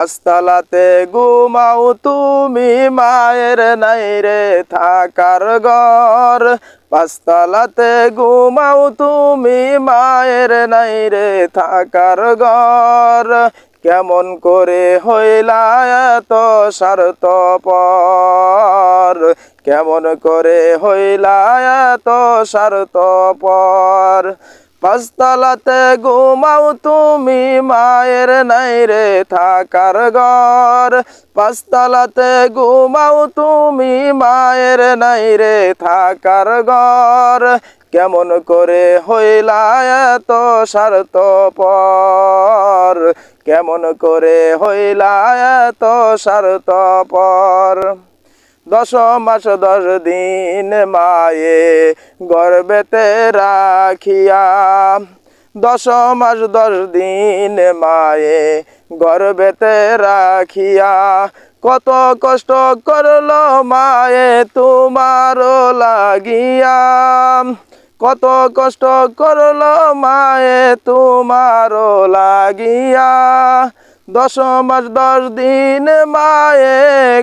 পাঁচতলাতে ঘুমাও তুমি মায়ের নাই রে থাকার ঘর। পাঁচতলাতে ঘুমাও তুমি মায়ের নাই রে থাকার ঘর। কেমন করে হইলা এত স্বার্থপর, কেমন করে হইলা এত স্বার্থপর। পাঁচতলাতে ঘুমাও তুমি মায়ের নাই রে থাকার ঘর। পাঁচতলাতে ঘুমাও তুমি মায়ের নাই রে থাকার ঘর। কেমন করে হইলা এত স্বার্থপর, কেমন করে হইলা এত স্বার্থপর। 10 মাস 10 দিন মায়ে গর্ভেতে রাখিয়া, 10 মাস 10 দিন মায়ে গর্ভেতে রাখিয়া। কত কষ্ট করলো মায়ে তোমারও লাগিয়া, কত কষ্ট করলো মায়ে তোমারও লাগিয়া। 10 মাস 10 দিন মায়ে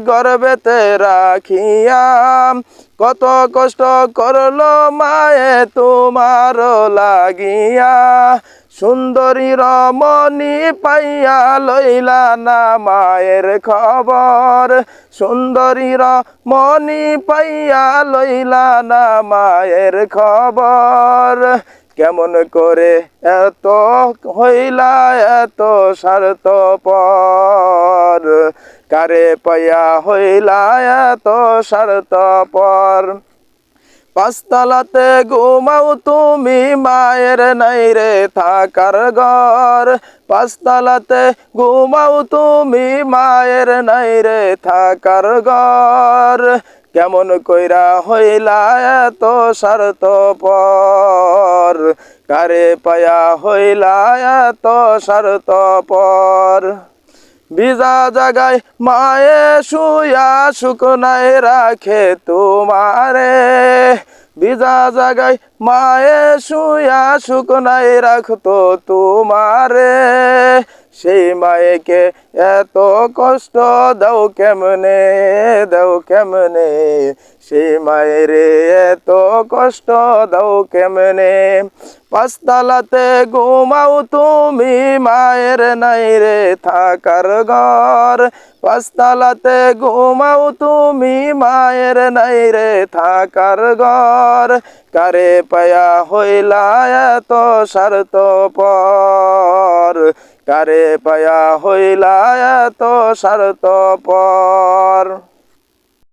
গর্ভেতে রাখিয়া। কত কষ্ট করলো মায়ে তোমারও লাগিয়া। সুন্দরী রমণী পাইয়া লইলা না মায়ের খবর, সুন্দরী রমণী পাইয়া লইলা না মায়ের খবর। কেমন করে এত হইলা এত স্বার্থপর, কারে পাইয়া হইলা এত স্বার্থপর। পাঁচতলাতে ঘুমাও তুমি মায়ের নাই রে থাকার ঘর। পাঁচতলাতে ঘুমাও তুমি মায়ের নাই রে থাকার ঘর। কেমন কইরা হইলা এত স্বার্থপর, কারে পায়া হইলা এত স্বার্থপর। ভিজা জাগায় মায়ে শুয়া শুকনায় রাখে তোমারে, ভিজা জাগায় মায়ে শুয়া শুকনায় রাখতো তোমারে। সেই মায়েকে এত কষ্ট দাও কেমনে, দাও কেমনে, সেই মায়েরে এত কষ্ট দাও কেমনে। পাঁচতলাতে ঘুমাও তুমি মায়ের নাই রে থাকার ঘর। পাঁচতলাতে ঘুমাও তুমি মায়ের নাই রে থাকার ঘর। কারে পায়া হইলা এত স্বার্থপর, কারে পায়া হইলা এত স্বার্থপর।